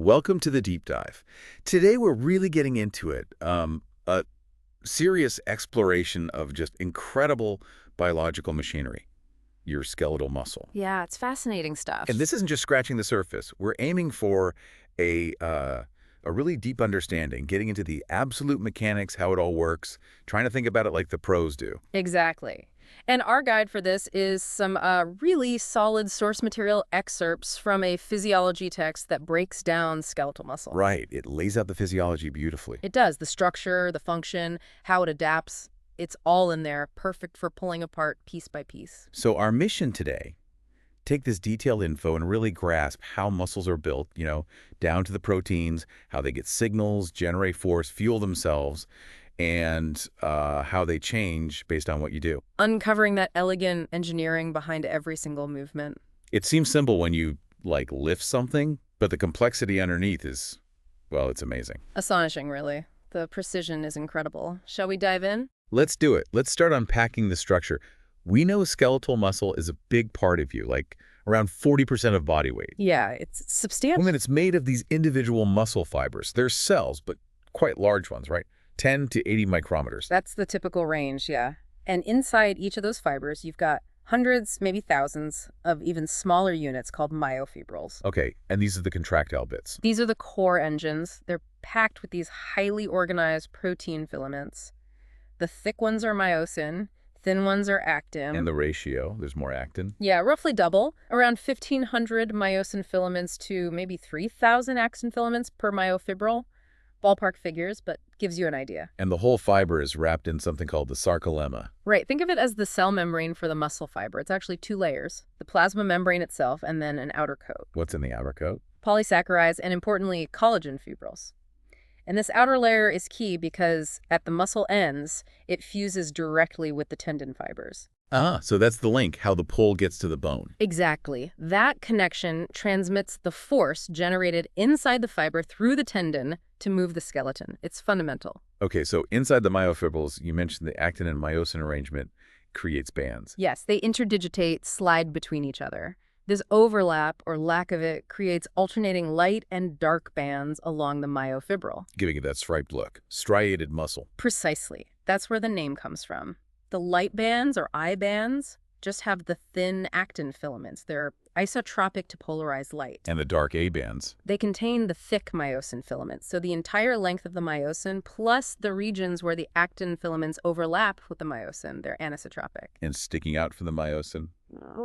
Welcome to the deep dive. Today we're really getting into it, a serious exploration of just incredible biological machinery, your skeletal muscle. Yeah, it's fascinating stuff. And this isn't just scratching the surface. We're aiming for a really deep understanding, getting into the absolute mechanics, how it all works, trying to think about it like the pros do. Exactly. And our guide for this is some really solid source material excerpts from a physiology text that breaks down skeletal muscle. Right. It lays out the physiology beautifully. It does. The structure, the function, how it adapts. It's all in there, perfect for pulling apart piece by piece. So our mission today, take this detailed info and really grasp how muscles are built, down to the proteins, how they get signals, generate force, fuel themselves, and how they change based on what you do. Uncovering that elegant engineering behind every single movement. It seems simple when you, lift something, but the complexity underneath is, well, it's amazing. Astonishing, really. The precision is incredible. Shall we dive in? Let's do it. Let's start unpacking the structure. We know skeletal muscle is a big part of you, around 40% of body weight. Yeah, it's substantial. I mean, it's made of these individual muscle fibers. They're cells, but quite large ones, right? 10 to 80 micrometers. That's the typical range, yeah. And inside each of those fibers, you've got hundreds, maybe thousands, of even smaller units called myofibrils. Okay, and these are the contractile bits. These are the core engines. They're packed with these highly organized protein filaments. The thick ones are myosin, thin ones are actin. And the ratio, there's more actin. Yeah, roughly double. Around 1,500 myosin filaments to maybe 3,000 actin filaments per myofibril. Ballpark figures, but gives you an idea. And the whole fiber is wrapped in something called the sarcolemma. Right. Think of it as the cell membrane for the muscle fiber. It's actually two layers, the plasma membrane itself and then an outer coat. What's in the outer coat? Polysaccharides and, importantly, collagen fibrils. And this outer layer is key because at the muscle ends, it fuses directly with the tendon fibers. Ah, so that's the link, how the pull gets to the bone. Exactly. That connection transmits the force generated inside the fiber through the tendon to move the skeleton. It's fundamental. Okay, so inside the myofibrils, you mentioned the actin and myosin arrangement creates bands. Yes, they interdigitate, slide between each other. This overlap, or lack of it, creates alternating light and dark bands along the myofibril. Giving it that striped look. Striated muscle. Precisely. That's where the name comes from. The light bands, or I bands, just have the thin actin filaments. They're isotropic to polarized light. And the dark A bands. They contain the thick myosin filaments, so the entire length of the myosin plus the regions where the actin filaments overlap with the myosin, they're anisotropic. And sticking out from the myosin,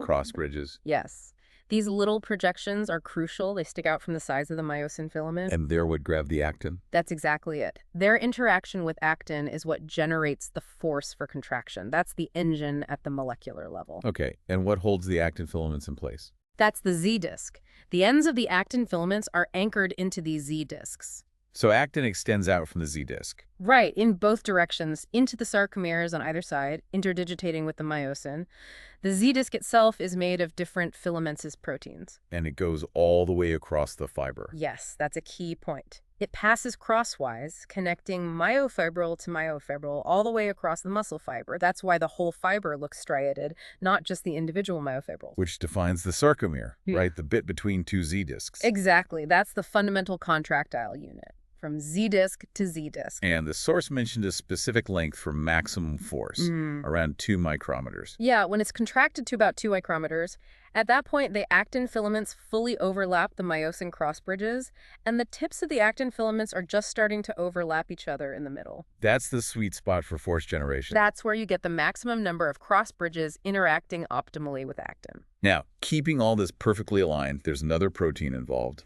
cross bridges. Yes. These little projections are crucial. They stick out from the sides of the myosin filament. And there would grab the actin. That's exactly it. Their interaction with actin is what generates the force for contraction. That's the engine at the molecular level. Okay, and what holds the actin filaments in place? That's the Z disc. The ends of the actin filaments are anchored into these Z discs. So actin extends out from the Z disc. Right, in both directions, into the sarcomeres on either side, interdigitating with the myosin. The Z disc itself is made of different filamentous proteins. And it goes all the way across the fiber. Yes, that's a key point. It passes crosswise, connecting myofibril to myofibril all the way across the muscle fiber. That's why the whole fiber looks striated, not just the individual myofibrils. Which defines the sarcomere, right? The bit between two Z discs. Exactly. That's the fundamental contractile unit. From Z disc to Z disc. And the source mentioned a specific length for maximum force, around 2 micrometers. Yeah, when it's contracted to about 2 micrometers, at that point, the actin filaments fully overlap the myosin cross bridges, and the tips of the actin filaments are just starting to overlap each other in the middle. That's the sweet spot for force generation. That's where you get the maximum number of cross bridges interacting optimally with actin. Now, keeping all this perfectly aligned, there's another protein involved.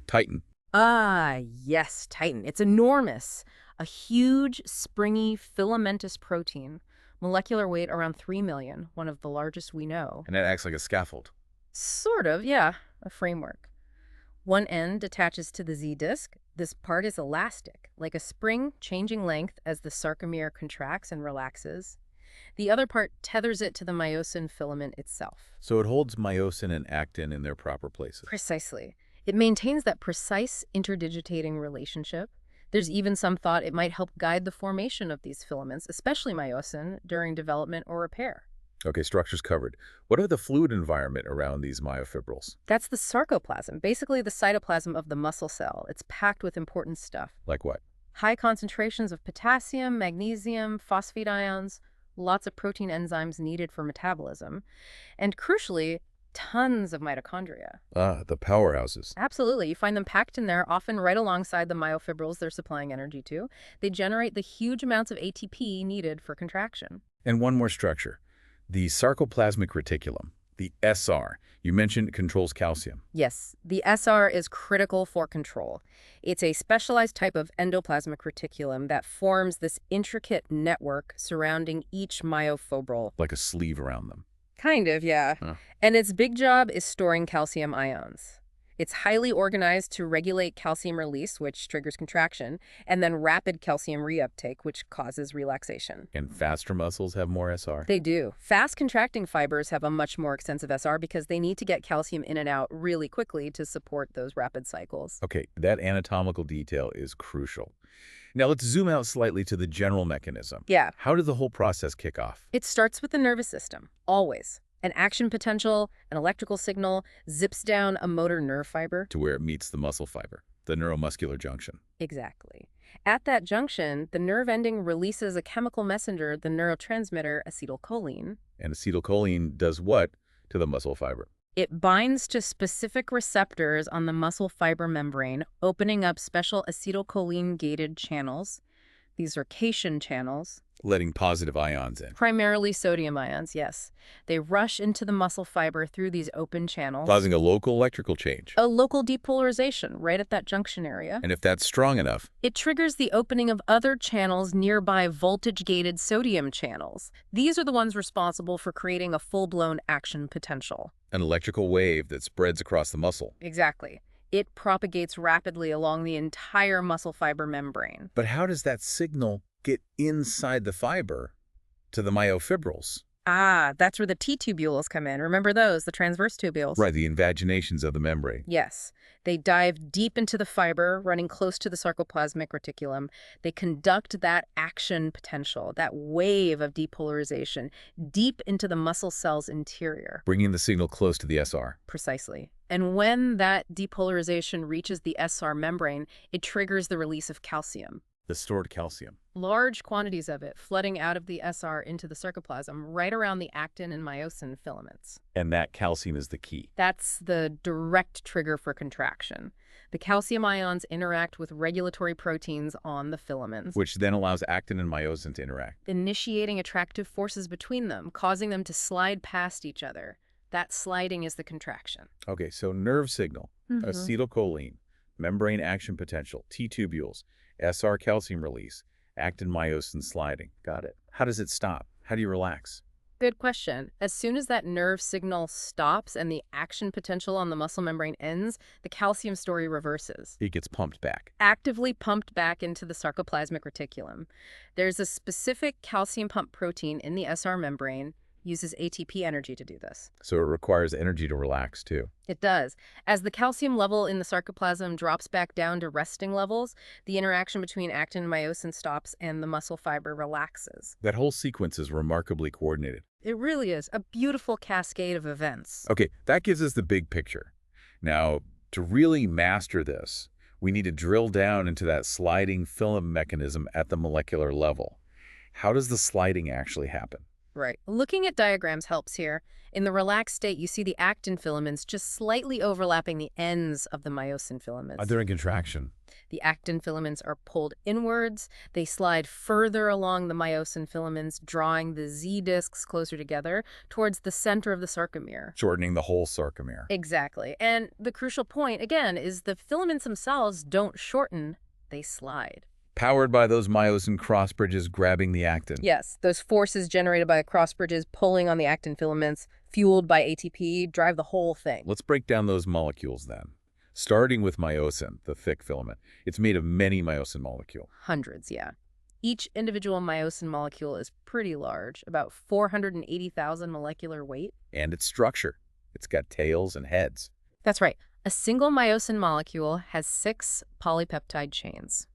Titin. Ah, yes, titin. It's enormous. A huge, springy, filamentous protein. Molecular weight around 3 million, one of the largest we know. And it acts like a scaffold. Sort of, yeah, a framework. One end attaches to the Z disc. This part is elastic, like a spring changing length as the sarcomere contracts and relaxes. The other part tethers it to the myosin filament itself. So it holds myosin and actin in their proper places. Precisely. It maintains that precise interdigitating relationship. There's even some thought it might help guide the formation of these filaments, especially myosin, during development or repair. Okay, structures covered. What are the fluid environment around these myofibrils? That's the sarcoplasm, basically the cytoplasm of the muscle cell. It's packed with important stuff. Like what? High concentrations of potassium, magnesium, phosphate ions, lots of protein enzymes needed for metabolism, and crucially, tons of mitochondria. Ah, the powerhouses. Absolutely. You find them packed in there, often right alongside the myofibrils they're supplying energy to. They generate the huge amounts of ATP needed for contraction. And one more structure. The sarcoplasmic reticulum, the SR. You mentioned it controls calcium. Yes, the SR is critical for control. It's a specialized type of endoplasmic reticulum that forms this intricate network surrounding each myofibril. Like a sleeve around them. Kind of, yeah. Huh. And its big job is storing calcium ions. It's highly organized to regulate calcium release, which triggers contraction, and then rapid calcium reuptake, which causes relaxation. And faster muscles have more SR. They do. Fast contracting fibers have a much more extensive SR because they need to get calcium in and out really quickly to support those rapid cycles. Okay, that anatomical detail is crucial. Now let's zoom out slightly to the general mechanism. Yeah. How did the whole process kick off? It starts with the nervous system, always. An action potential, an electrical signal, zips down a motor nerve fiber. To where it meets the muscle fiber, the neuromuscular junction. Exactly. At that junction, the nerve ending releases a chemical messenger, the neurotransmitter acetylcholine. And acetylcholine does what to the muscle fiber? It binds to specific receptors on the muscle fiber membrane, opening up special acetylcholine-gated channels. These are cation channels. Letting positive ions in. Primarily sodium ions, yes. They rush into the muscle fiber through these open channels. Causing a local electrical change. A local depolarization right at that junction area. And if that's strong enough, It triggers the opening of other channels nearby voltage-gated sodium channels. These are the ones responsible for creating a full-blown action potential. an electrical wave that spreads across the muscle. Exactly. It propagates rapidly along the entire muscle fiber membrane. But how does that signal get inside the fiber to the myofibrils? Ah, that's where the T-tubules come in. Remember those, the transverse tubules? Right, the invaginations of the membrane. Yes. They dive deep into the fiber, running close to the sarcoplasmic reticulum. They conduct that action potential, that wave of depolarization, deep into the muscle cell's interior. Bringing the signal close to the SR. Precisely. And when that depolarization reaches the SR membrane, it triggers the release of calcium. The stored calcium. Large quantities of it flooding out of the SR into the sarcoplasm right around the actin and myosin filaments. And that calcium is the key. That's the direct trigger for contraction. The calcium ions interact with regulatory proteins on the filaments, Which then allows actin and myosin to interact. initiating attractive forces between them, causing them to slide past each other. That sliding is the contraction. Okay, so nerve signal, acetylcholine, membrane action potential, T-tubules, SR calcium release, actin myosin sliding. Got it. How does it stop? How do you relax? Good question. As soon as that nerve signal stops and the action potential on the muscle membrane ends, the calcium story reverses. It gets pumped back. Actively pumped back into the sarcoplasmic reticulum. There's a specific calcium pump protein in the SR membrane, uses ATP energy to do this. So it requires energy to relax too. It does. As the calcium level in the sarcoplasm drops back down to resting levels, the interaction between actin and myosin stops and the muscle fiber relaxes. That whole sequence is remarkably coordinated. It really is a beautiful cascade of events. Okay, that gives us the big picture. Now, to really master this, we need to drill down into that sliding filament mechanism at the molecular level. How does the sliding actually happen? Right. Looking at diagrams helps here. In the relaxed state, you see the actin filaments just slightly overlapping the ends of the myosin filaments. They're in contraction. The actin filaments are pulled inwards. They slide further along the myosin filaments, drawing the Z discs closer together towards the center of the sarcomere. Shortening the whole sarcomere. Exactly. And the crucial point, again, is the filaments themselves don't shorten, they slide. Powered by those myosin cross bridges grabbing the actin. Yes, those forces generated by the cross bridges pulling on the actin filaments, fueled by ATP, drive the whole thing. Let's break down those molecules then. Starting with myosin, the thick filament. It's made of many myosin molecules. Hundreds, yeah. Each individual myosin molecule is pretty large, about 480,000 molecular weight. And its structure. It's got tails and heads. That's right. A single myosin molecule has 6 polypeptide chains.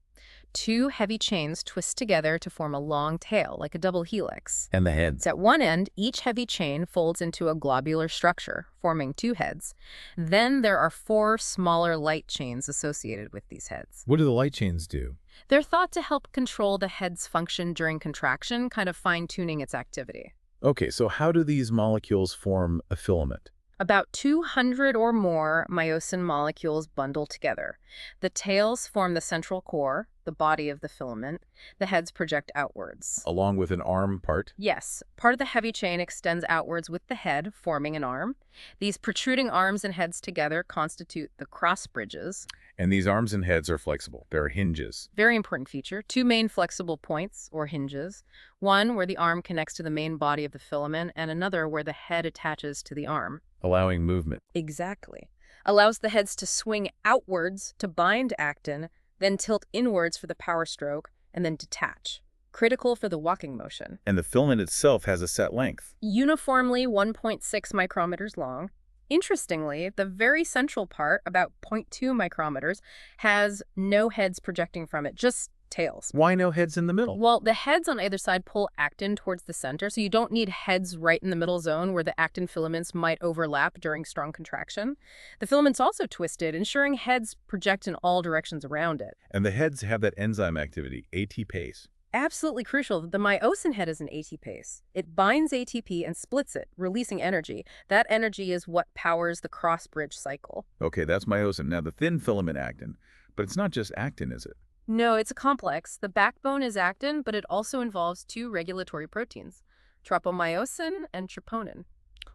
Two heavy chains twist together to form a long tail, like a double helix. And the heads. So at one end, each heavy chain folds into a globular structure, forming two heads. Then there are four smaller light chains associated with these heads. What do the light chains do? They're thought to help control the head's function during contraction, kind of fine-tuning its activity. Okay, so how do these molecules form a filament? About 200 or more myosin molecules bundle together. The tails form the central core, the body of the filament. The heads project outwards. Along with an arm part? Yes, part of the heavy chain extends outwards with the head, forming an arm. These protruding arms and heads together constitute the cross bridges. And these arms and heads are flexible. They're hinges. Very important feature. Two main flexible points, or hinges. One where the arm connects to the main body of the filament, and another where the head attaches to the arm. Allowing movement. Exactly. Allows the heads to swing outwards to bind actin, then tilt inwards for the power stroke, and then detach. Critical for the walking motion. And the filament itself has a set length. Uniformly 1.6 micrometers long. Interestingly, the very central part, about 0.2 micrometers, has no heads projecting from it, just tails. Why no heads in the middle? Well, the heads on either side pull actin towards the center, so you don't need heads right in the middle zone where the actin filaments might overlap during strong contraction. The filament's also twisted, ensuring heads project in all directions around it. And the heads have that enzyme activity, ATPase. Absolutely crucial. The myosin head is an ATPase. It binds ATP and splits it, releasing energy. That energy is what powers the cross-bridge cycle. Okay, that's myosin. Now the thin filament actin. But it's not just actin, is it? No, it's a complex. The backbone is actin, but it also involves two regulatory proteins, tropomyosin and troponin.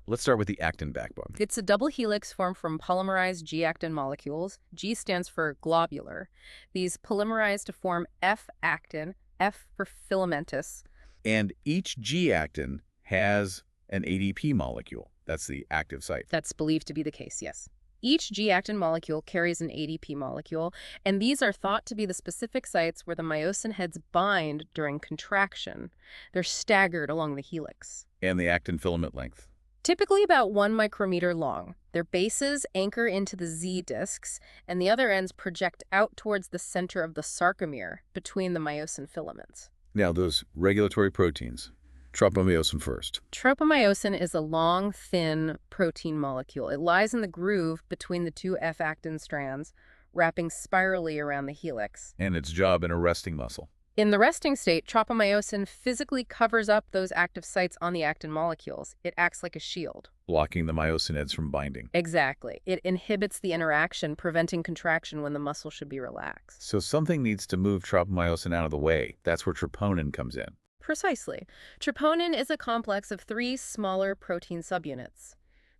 Let's start with the actin backbone. It's a double helix formed from polymerized G-actin molecules. G stands for globular. These polymerize to form F-actin, F for filamentous. And each G-actin has an ADP molecule. That's the active site. That's believed to be the case, yes. Each G-actin molecule carries an ADP molecule, and these are thought to be the specific sites where the myosin heads bind during contraction. They're staggered along the helix. And the actin filament length. Typically about 1 micrometer long. Their bases anchor into the Z discs, and the other ends project out towards the center of the sarcomere between the myosin filaments. Now those regulatory proteins. Tropomyosin first. Tropomyosin is a long, thin protein molecule. It lies in the groove between the two F-actin strands, wrapping spirally around the helix. And its job in a resting muscle. In the resting state, tropomyosin physically covers up those active sites on the actin molecules. It acts like a shield. Blocking the myosin heads from binding. Exactly. It inhibits the interaction, preventing contraction when the muscle should be relaxed. So something needs to move tropomyosin out of the way. That's where troponin comes in. Precisely. Troponin is a complex of 3 smaller protein subunits.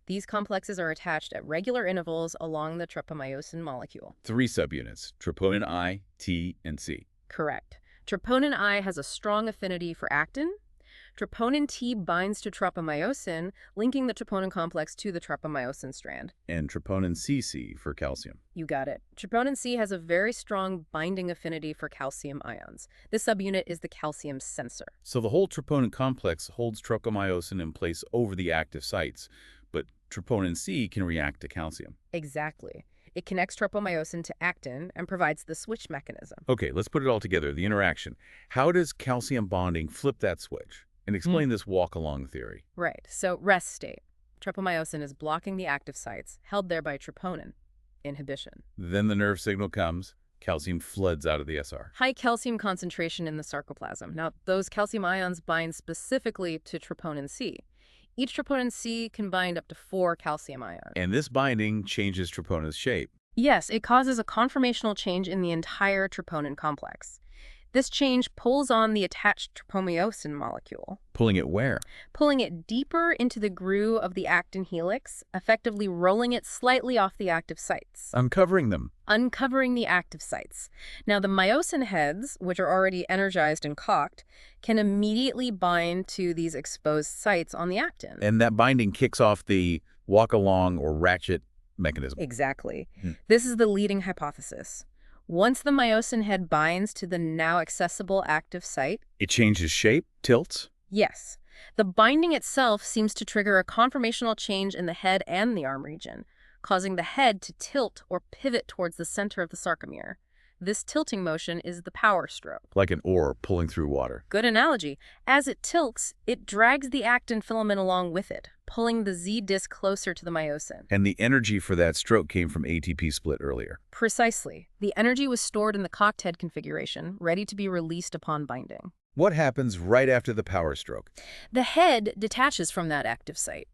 These complexes are attached at regular intervals along the tropomyosin molecule. 3 subunits, troponin I, T, and C. Correct. Troponin I has a strong affinity for actin. Troponin T binds to tropomyosin, linking the troponin complex to the tropomyosin strand. And troponin CC for calcium. You got it. Troponin C has a very strong binding affinity for calcium ions. This subunit is the calcium sensor. So the whole troponin complex holds tropomyosin in place over the active sites, but troponin C can react to calcium. Exactly. It connects tropomyosin to actin and provides the switch mechanism. Okay, let's put it all together, the interaction. How does calcium bonding flip that switch? And explain this walk-along theory. Right. So rest state. Tropomyosin is blocking the active sites, held there by troponin. Inhibition. Then the nerve signal comes. Calcium floods out of the SR. High calcium concentration in the sarcoplasm. Now, those calcium ions bind specifically to troponin C. Each troponin C can bind up to 4 calcium ions. And this binding changes troponin's shape. Yes, it causes a conformational change in the entire troponin complex. This change pulls on the attached tropomyosin molecule. Pulling it where? Pulling it deeper into the groove of the actin helix, effectively rolling it slightly off the active sites. Uncovering them. Uncovering the active sites. Now, the myosin heads, which are already energized and cocked, can immediately bind to these exposed sites on the actin. And that binding kicks off the walk-along or ratchet mechanism. Exactly. This is the leading hypothesis. Once the myosin head binds to the now accessible active site, it changes shape, tilts? Yes. The binding itself seems to trigger a conformational change in the head and the arm region, causing the head to tilt or pivot towards the center of the sarcomere. This tilting motion is the power stroke. Like an oar pulling through water. Good analogy. As it tilts, it drags the actin filament along with it, pulling the Z disc closer to the myosin. And the energy for that stroke came from ATP split earlier. Precisely. The energy was stored in the cocked head configuration, ready to be released upon binding. What happens right after the power stroke? The head detaches from that active site.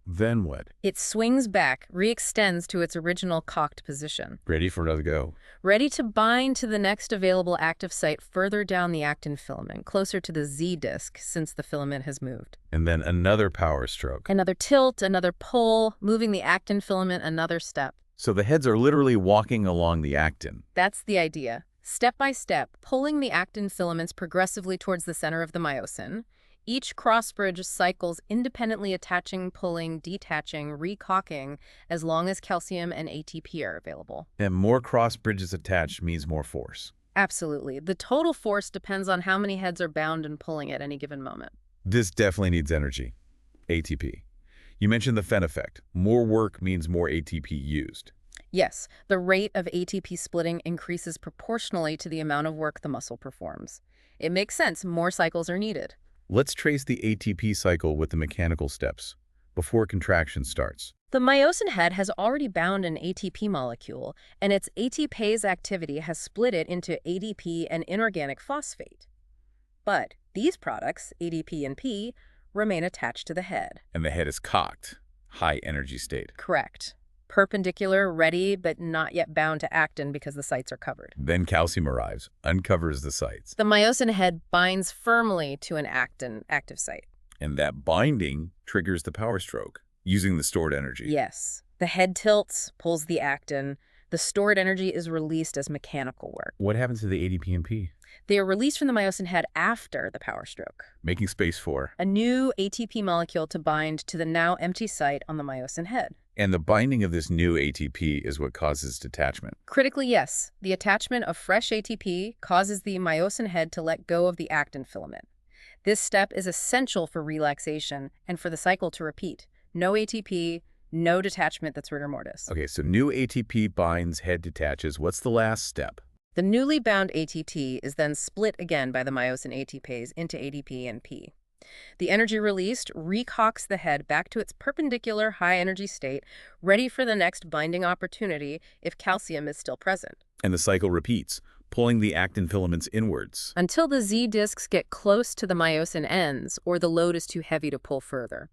Then what? It swings back, re-extends to its original cocked position. Ready for another go. Ready to bind to the next available active site further down the actin filament, closer to the Z disc since the filament has moved. And then another power stroke. Another tilt, another pull, moving the actin filament another step. So the heads are literally walking along the actin. That's the idea. Step by step, pulling the actin filaments progressively towards the center of the myosin. Each cross-bridge cycles independently attaching, pulling, detaching, recocking, as long as calcium and ATP are available. And more cross bridges attached means more force. Absolutely. The total force depends on how many heads are bound and pulling at any given moment. This definitely needs energy. ATP. You mentioned the Fenn effect. More work means more ATP used. Yes, the rate of ATP splitting increases proportionally to the amount of work the muscle performs. It makes sense. More cycles are needed. Let's trace the ATP cycle with the mechanical steps before contraction starts. The myosin head has already bound an ATP molecule, and its ATPase activity has split it into ADP and inorganic phosphate. But these products, ADP and P, remain attached to the head. And the head is cocked, high energy state. Correct. Perpendicular, ready, but not yet bound to actin because the sites are covered. Then calcium arrives, uncovers the sites. The myosin head binds firmly to an actin active site. And that binding triggers the power stroke, using the stored energy. Yes. The head tilts, pulls the actin. The stored energy is released as mechanical work. What happens to the ADP and P? They are released from the myosin head after the power stroke. Making space for a new ATP molecule to bind to the now empty site on the myosin head. And the binding of this new ATP is what causes detachment. Critically, yes. The attachment of fresh ATP causes the myosin head to let go of the actin filament. This step is essential for relaxation and for the cycle to repeat. No ATP, no detachment that's rigor mortis. Okay, so new ATP binds, head detaches. What's the last step? The newly bound ATP is then split again by the myosin ATPase into ADP and P. The energy released recocks the head back to its perpendicular high-energy state, ready for the next binding opportunity if calcium is still present. And the cycle repeats, pulling the actin filaments inwards. Until the Z discs get close to the myosin ends, or the load is too heavy to pull further.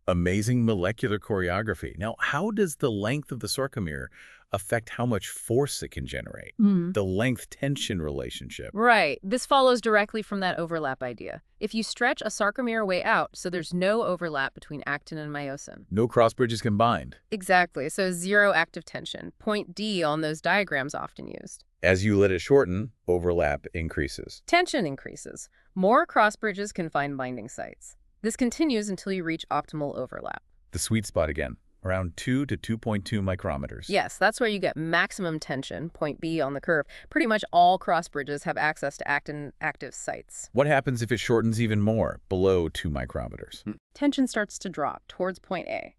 Amazing molecular choreography. Now, how does the length of the sarcomere affect how much force it can generate? The length-tension relationship. Right. This follows directly from that overlap idea. If you stretch a sarcomere way out, so there's no overlap between actin and myosin. No cross bridges combined. Exactly. So zero active tension. Point D on those diagrams often used. As you let it shorten, overlap increases. Tension increases. More cross bridges can find binding sites. This continues until you reach optimal overlap. The sweet spot again, around 2 to 2.2 micrometers. Yes, that's where you get maximum tension, point B on the curve. Pretty much all cross bridges have access to actin active sites. What happens if it shortens even more, below 2 micrometers? Tension starts to drop towards point A.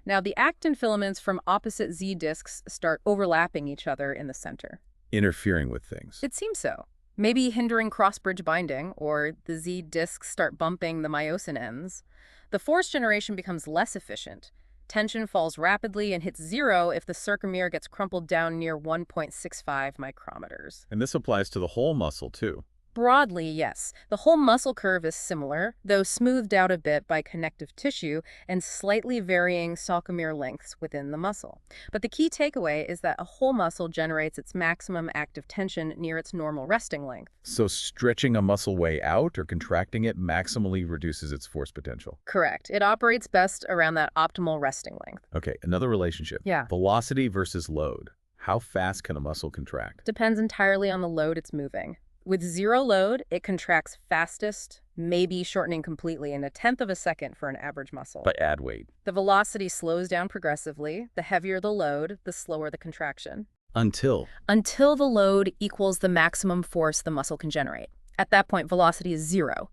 Now, the actin filaments from opposite Z discs start overlapping each other in the center. Interfering with things. It seems so. Maybe hindering cross-bridge binding, or the Z discs start bumping the myosin ends. The force generation becomes less efficient. Tension falls rapidly and hits zero if the sarcomere gets crumpled down near 1.65 micrometers. And this applies to the whole muscle, too. Broadly, yes. The whole muscle curve is similar, though smoothed out a bit by connective tissue and slightly varying sarcomere lengths within the muscle. But the key takeaway is that a whole muscle generates its maximum active tension near its normal resting length. So stretching a muscle way out or contracting it maximally reduces its force potential. Correct. It operates best around that optimal resting length. Okay, another relationship. Yeah. Velocity versus load. How fast can a muscle contract? Depends entirely on the load it's moving. With zero load, it contracts fastest, maybe shortening completely in 1/10 of a second for an average muscle. But add weight. The velocity slows down progressively. The heavier the load, the slower the contraction. Until Until the load equals the maximum force the muscle can generate. At that point, velocity is zero.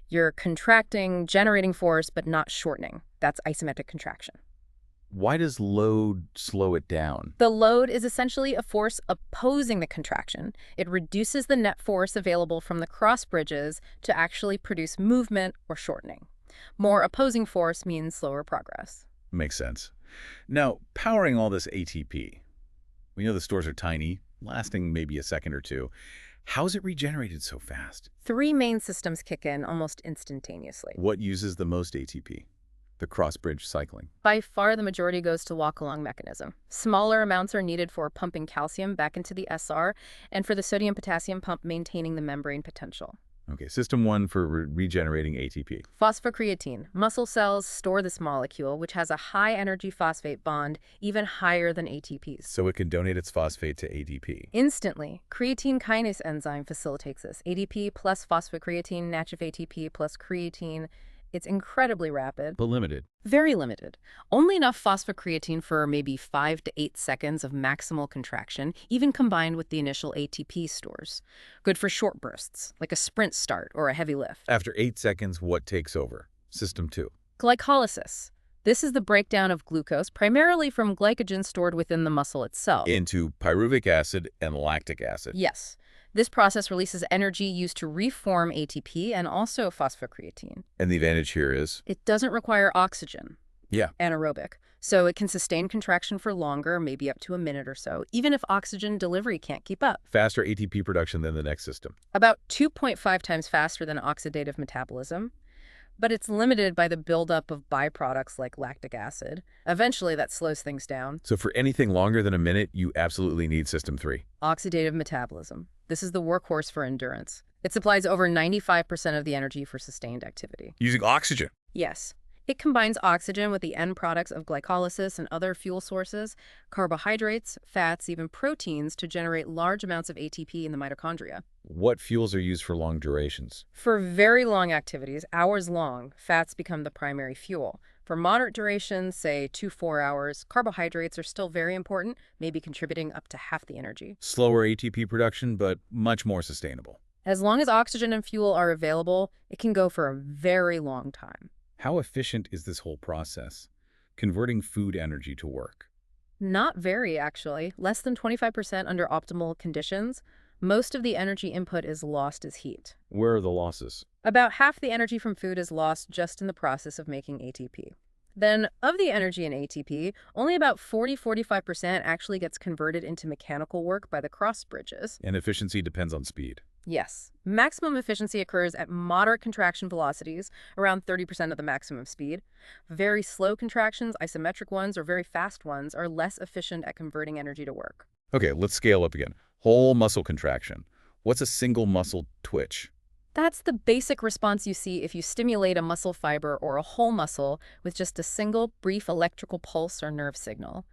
You're contracting, generating force, but not shortening. That's isometric contraction. Why does load slow it down? The load is essentially a force opposing the contraction. It reduces the net force available from the cross bridges to actually produce movement or shortening. More opposing force means slower progress. Makes sense. Now, powering all this ATP. We know the stores are tiny, lasting maybe a second or two. How's it regenerated so fast? Three main systems kick in almost instantaneously. What uses the most ATP? The cross-bridge cycling. By far, the majority goes to walk-along mechanism. Smaller amounts are needed for pumping calcium back into the SR and for the sodium-potassium pump maintaining the membrane potential. Okay, system one for regenerating ATP. Phosphocreatine. Muscle cells store this molecule, which has a high-energy phosphate bond, even higher than ATP's. So it can donate its phosphate to ADP. Instantly, creatine kinase enzyme facilitates this. ADP plus phosphocreatine, NACHF ATP plus creatine. It's incredibly rapid. But limited. Very limited. Only enough phosphocreatine for maybe 5 to 8 seconds of maximal contraction, even combined with the initial ATP stores. Good for short bursts, like a sprint start or a heavy lift. After 8 seconds, what takes over? System two. Glycolysis. This is the breakdown of glucose, primarily from glycogen stored within the muscle itself. Into pyruvic acid and lactic acid. Yes. This process releases energy used to reform ATP and also phosphocreatine. And the advantage here is? It doesn't require oxygen. Yeah. Anaerobic. So it can sustain contraction for longer, maybe up to a minute or so, even if oxygen delivery can't keep up. Faster ATP production than the next system. About 2.5 times faster than oxidative metabolism. But it's limited by the buildup of byproducts like lactic acid. Eventually, that slows things down. So for anything longer than a minute, you absolutely need system three. Oxidative metabolism. This is the workhorse for endurance. It supplies over 95% of the energy for sustained activity. Using oxygen. Yes. It combines oxygen with the end products of glycolysis and other fuel sources, carbohydrates, fats, even proteins to generate large amounts of ATP in the mitochondria. What fuels are used for long durations? For very long activities, hours long, fats become the primary fuel. For moderate durations, say 2-4 hours, carbohydrates are still very important, maybe contributing up to half the energy. Slower ATP production, but much more sustainable. As long as oxygen and fuel are available, it can go for a very long time. How efficient is this whole process? Converting food energy to work. Not very, actually. Less than 25% under optimal conditions. Most of the energy input is lost as heat. Where are the losses? About half the energy from food is lost just in the process of making ATP. Then, of the energy in ATP, only about 40–45% actually gets converted into mechanical work by the cross bridges. And efficiency depends on speed. Yes. Maximum efficiency occurs at moderate contraction velocities, around 30% of the maximum speed. Very slow contractions, isometric ones, or very fast ones are less efficient at converting energy to work. Okay, let's scale up again. Whole muscle contraction. What's a single muscle twitch? That's the basic response you see if you stimulate a muscle fiber or a whole muscle with just a single brief electrical pulse or nerve signal.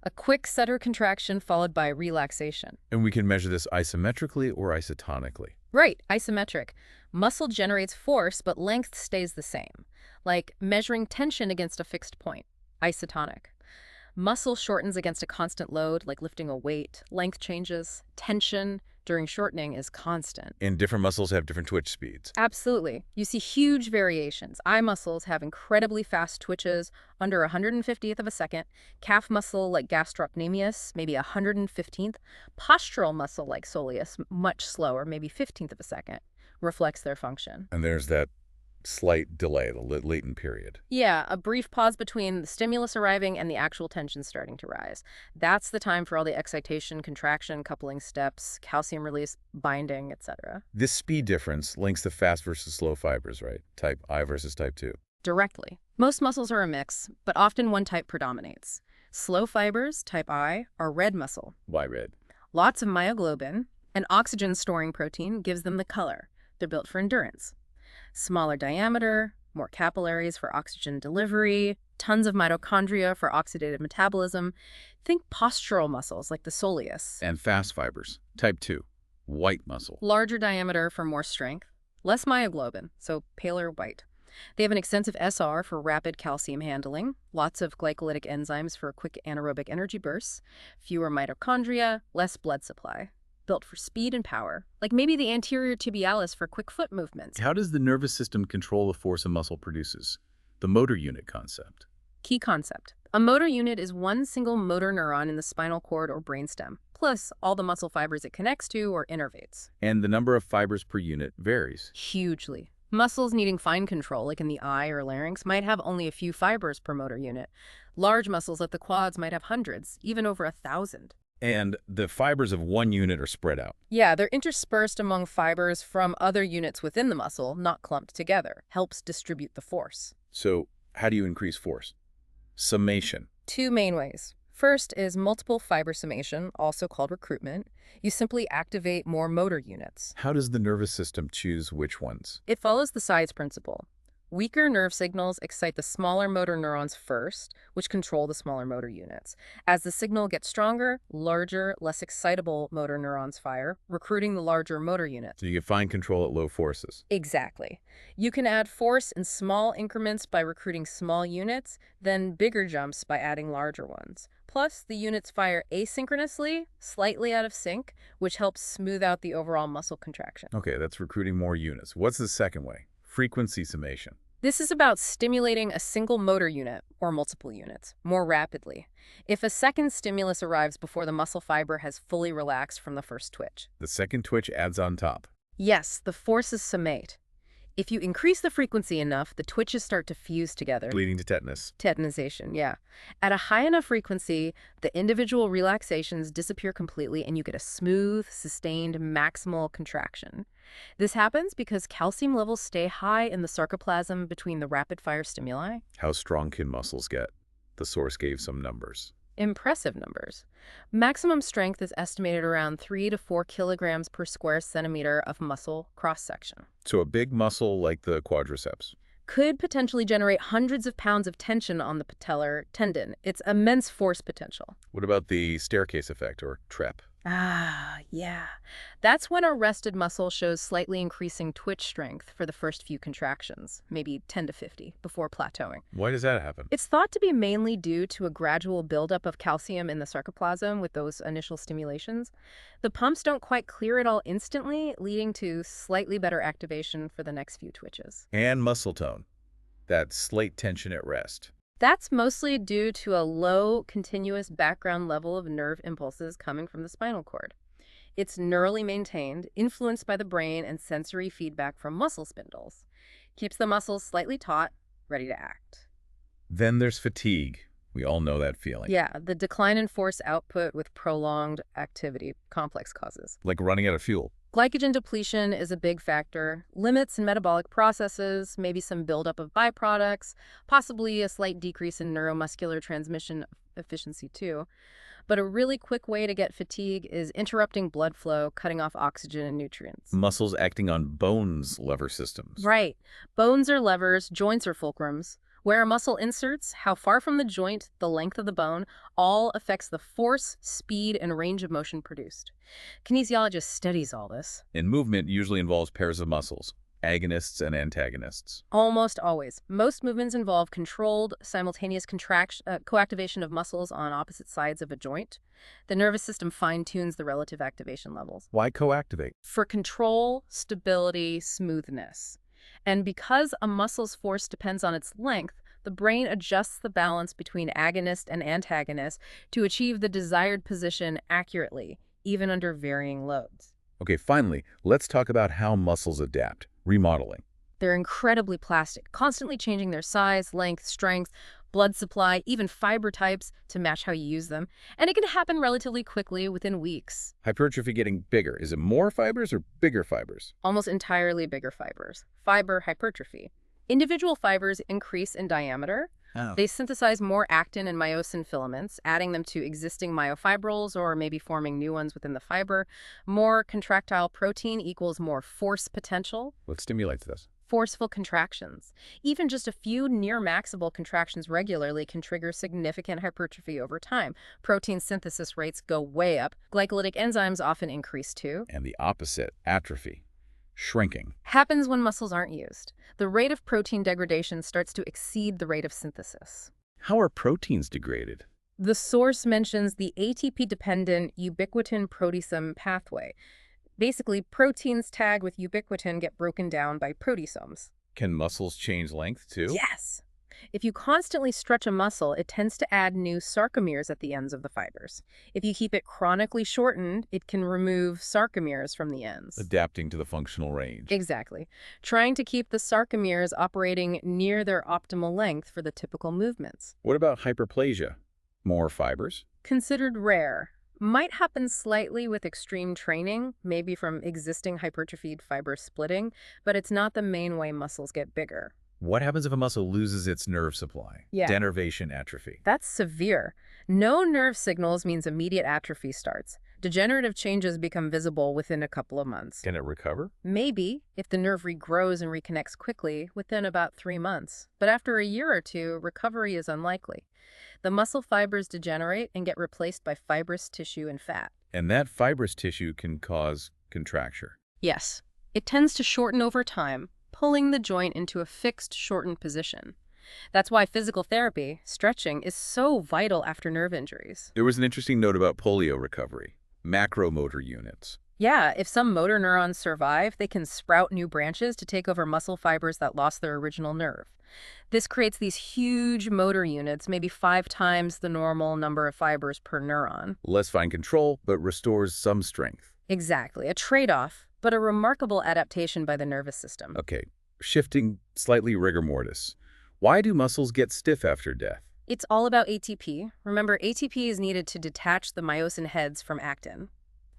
A quick sutter contraction followed by relaxation. And we can measure this isometrically or isotonically. Right, isometric. Muscle generates force, but length stays the same. Like measuring tension against a fixed point. Isotonic. Muscle shortens against a constant load, like lifting a weight. Length changes. Tension during shortening is constant. And different muscles have different twitch speeds. Absolutely. You see huge variations. Eye muscles have incredibly fast twitches, under 150th of a second. Calf muscle like gastrocnemius, maybe 115th. Postural muscle like soleus, much slower, maybe 15th of a second, reflects their function. And there's that slight delay, the latent period. Yeah, a brief pause between the stimulus arriving and the actual tension starting to rise. That's the time for all the excitation, contraction, coupling steps, calcium release, binding, etc. This speed difference links the fast versus slow fibers, right? Type I versus type 2. Directly. Most muscles are a mix, but often one type predominates. Slow fibers, type I, are red muscle. Why red? Lots of myoglobin, an oxygen-storing protein, gives them the color. They're built for endurance. Smaller diameter, more capillaries for oxygen delivery, tons of mitochondria for oxidative metabolism. Think postural muscles like the soleus. And fast fibers, type 2, white muscle. Larger diameter for more strength, less myoglobin, so paler white. They have an extensive SR for rapid calcium handling, lots of glycolytic enzymes for quick anaerobic energy bursts, fewer mitochondria, less blood supply. Built for speed and power, like maybe the anterior tibialis for quick foot movements. How does the nervous system control the force a muscle produces? The motor unit concept. Key concept. A motor unit is one single motor neuron in the spinal cord or brainstem, plus all the muscle fibers it connects to or innervates. And the number of fibers per unit varies. Hugely. Muscles needing fine control, like in the eye or larynx, might have only a few fibers per motor unit. Large muscles like the quads might have hundreds, even over 1,000. And the fibers of one unit are spread out. Yeah, they're interspersed among fibers from other units within the muscle, not clumped together. Helps distribute the force. So how do you increase force? Summation. Two main ways. First is multiple fiber summation, also called recruitment. You simply activate more motor units. How does the nervous system choose which ones? It follows the size principle. Weaker nerve signals excite the smaller motor neurons first, which control the smaller motor units. As the signal gets stronger, larger, less excitable motor neurons fire, recruiting the larger motor units. So you get fine control at low forces. Exactly. You can add force in small increments by recruiting small units, then bigger jumps by adding larger ones. Plus, the units fire asynchronously, slightly out of sync, which helps smooth out the overall muscle contraction. Okay, that's recruiting more units. What's the second way? Frequency summation. This is about stimulating a single motor unit, or multiple units, more rapidly. If a second stimulus arrives before the muscle fiber has fully relaxed from the first twitch. The second twitch adds on top. Yes, the forces summate. If you increase the frequency enough, the twitches start to fuse together. Leading to tetanus. Tetanization, yeah. At a high enough frequency, the individual relaxations disappear completely and you get a smooth, sustained, maximal contraction. This happens because calcium levels stay high in the sarcoplasm between the rapid-fire stimuli. How strong can muscles get? The source gave some numbers. Impressive numbers. Maximum strength is estimated around 3 to 4 kilograms per square centimeter of muscle cross-section. So a big muscle like the quadriceps. Could potentially generate hundreds of pounds of tension on the patellar tendon. It's immense force potential. What about the staircase effect, or TREP? Ah, yeah. That's when a rested muscle shows slightly increasing twitch strength for the first few contractions, maybe 10 to 50, before plateauing. Why does that happen? It's thought to be mainly due to a gradual buildup of calcium in the sarcoplasm with those initial stimulations. The pumps don't quite clear it all instantly, leading to slightly better activation for the next few twitches. And muscle tone. That slight tension at rest. That's mostly due to a low, continuous background level of nerve impulses coming from the spinal cord. It's neurally maintained, influenced by the brain and sensory feedback from muscle spindles. Keeps the muscles slightly taut, ready to act. Then there's fatigue. We all know that feeling. Yeah, the decline in force output with prolonged activity, complex causes. Like running out of fuel. Glycogen depletion is a big factor. Limits in metabolic processes, maybe some buildup of byproducts, possibly a slight decrease in neuromuscular transmission efficiency too. But a really quick way to get fatigue is interrupting blood flow, cutting off oxygen and nutrients. Muscles acting on bones' lever systems. Right. Bones are levers, joints are fulcrums. Where a muscle inserts, how far from the joint, the length of the bone, all affects the force, speed, and range of motion produced. Kinesiologist studies all this. And movement usually involves pairs of muscles, agonists and antagonists. Almost always. Most movements involve controlled, simultaneous coactivation of muscles on opposite sides of a joint. The nervous system fine-tunes the relative activation levels. Why coactivate? For control, stability, smoothness. And because a muscle's force depends on its length, the brain adjusts the balance between agonist and antagonist to achieve the desired position accurately, even under varying loads. Okay, finally, let's talk about how muscles adapt. Remodeling. They're incredibly plastic, constantly changing their size, length, strength, blood supply, even fiber types to match how you use them. And it can happen relatively quickly, within weeks. Hypertrophy getting bigger. Is it more fibers or bigger fibers? Almost entirely bigger fibers. Fiber hypertrophy. Individual fibers increase in diameter. Oh. They synthesize more actin and myosin filaments, adding them to existing myofibrils or maybe forming new ones within the fiber. More contractile protein equals more force potential. What stimulates this? Forceful contractions. Even just a few near-maximal contractions regularly can trigger significant hypertrophy over time. Protein synthesis rates go way up. Glycolytic enzymes often increase too. And the opposite, atrophy. Shrinking. Happens when muscles aren't used. The rate of protein degradation starts to exceed the rate of synthesis. How are proteins degraded? The source mentions the ATP-dependent ubiquitin proteasome pathway. Basically, proteins tagged with ubiquitin get broken down by proteasomes. Can muscles change length too? Yes. If you constantly stretch a muscle, it tends to add new sarcomeres at the ends of the fibers. If you keep it chronically shortened, it can remove sarcomeres from the ends. Adapting to the functional range. Exactly. Trying to keep the sarcomeres operating near their optimal length for the typical movements. What about hyperplasia? More fibers? Considered rare. Might happen slightly with extreme training, maybe from existing hypertrophied fiber splitting, but it's not the main way muscles get bigger. What happens if a muscle loses its nerve supply? Yeah. Denervation atrophy. That's severe. No nerve signals means immediate atrophy starts. Degenerative changes become visible within a couple of months. Can it recover? Maybe, if the nerve regrows and reconnects quickly, within about 3 months. But after a year or two, recovery is unlikely. The muscle fibers degenerate and get replaced by fibrous tissue and fat. And that fibrous tissue can cause contracture. Yes, it tends to shorten over time, pulling the joint into a fixed, shortened position. That's why physical therapy, stretching, is so vital after nerve injuries. There was an interesting note about polio recovery. Macromotor units. Yeah, if some motor neurons survive, they can sprout new branches to take over muscle fibers that lost their original nerve. This creates these huge motor units, maybe 5 times the normal number of fibers per neuron. Less fine control, but restores some strength. Exactly, a trade-off, but a remarkable adaptation by the nervous system. Okay, shifting slightly rigor mortis. Why do muscles get stiff after death? It's all about ATP. Remember, ATP is needed to detach the myosin heads from actin.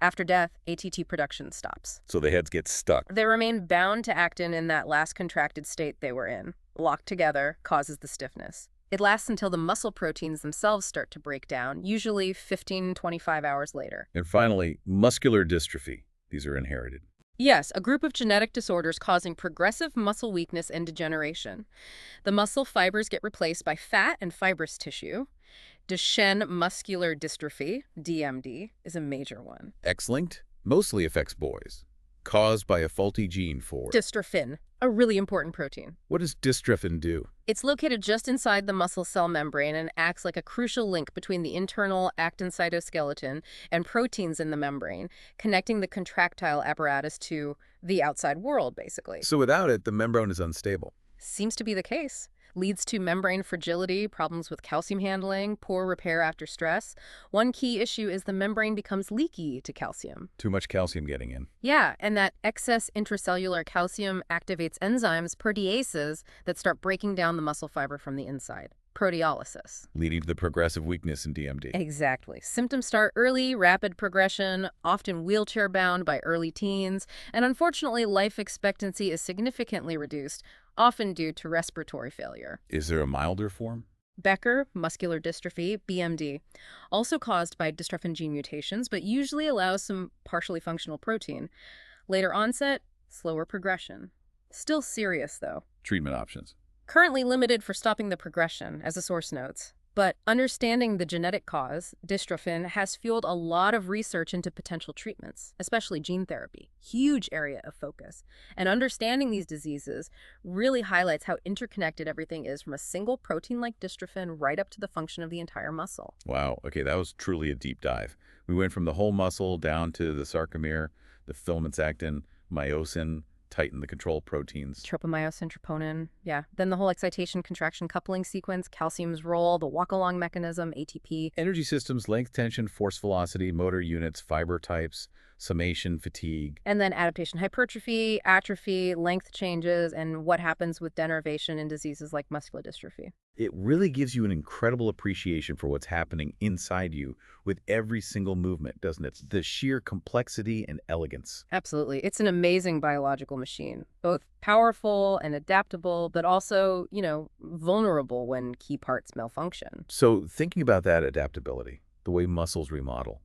After death, ATP production stops. So the heads get stuck. They remain bound to actin in that last contracted state they were in. Locked together causes the stiffness. It lasts until the muscle proteins themselves start to break down, usually 15-25 hours later. And finally, muscular dystrophy. These are inherited. Yes, a group of genetic disorders causing progressive muscle weakness and degeneration. The muscle fibers get replaced by fat and fibrous tissue. Duchenne muscular dystrophy, DMD, is a major one. X-linked mostly affects boys, caused by a faulty gene for Dystrophin, a really important protein. What does dystrophin do? It's located just inside the muscle cell membrane and acts like a crucial link between the internal actin cytoskeleton and proteins in the membrane, connecting the contractile apparatus to the outside world, basically. So without it, the membrane is unstable. Seems to be the case. Leads to membrane fragility, problems with calcium handling, poor repair after stress. One key issue is the membrane becomes leaky to calcium. Too much calcium getting in. Yeah, and that excess intracellular calcium activates enzymes, proteases, that start breaking down the muscle fiber from the inside. Proteolysis. Leading to the progressive weakness in DMD. Exactly. Symptoms start early, rapid progression, often wheelchair-bound by early teens, and unfortunately, life expectancy is significantly reduced, often due to respiratory failure. Is there a milder form? Becker, muscular dystrophy, BMD, also caused by dystrophin gene mutations, but usually allows some partially functional protein. Later onset, slower progression. Still serious, though. Treatment options. Currently limited for stopping the progression, as the source notes. But understanding the genetic cause, dystrophin, has fueled a lot of research into potential treatments, especially gene therapy. Huge area of focus. And understanding these diseases really highlights how interconnected everything is, from a single protein like dystrophin right up to the function of the entire muscle. Wow, okay, that was truly a deep dive. We went from the whole muscle down to the sarcomere, the filaments, actin, myosin, titin, the control proteins. Tropomyosin, troponin, yeah. Then the whole excitation, contraction, coupling sequence, calcium's role, the walk-along mechanism, ATP. Energy systems, length, tension, force, velocity, motor units, fiber types, summation, fatigue. And then adaptation, hypertrophy, atrophy, length changes, and what happens with denervation in diseases like muscular dystrophy. It really gives you an incredible appreciation for what's happening inside you with every single movement, doesn't it? The sheer complexity and elegance. Absolutely. It's an amazing biological machine, both powerful and adaptable, but also, vulnerable when key parts malfunction. So thinking about that adaptability, the way muscles remodel,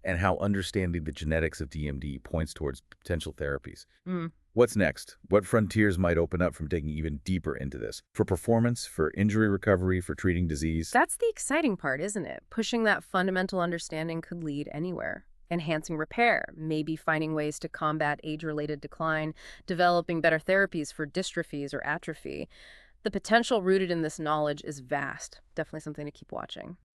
and how understanding the genetics of DMD points towards potential therapies. What's next? What frontiers might open up from digging even deeper into this? For performance, for injury recovery, for treating disease? That's the exciting part, isn't it? Pushing that fundamental understanding could lead anywhere. Enhancing repair, maybe finding ways to combat age-related decline, developing better therapies for dystrophies or atrophy. The potential rooted in this knowledge is vast. Definitely something to keep watching.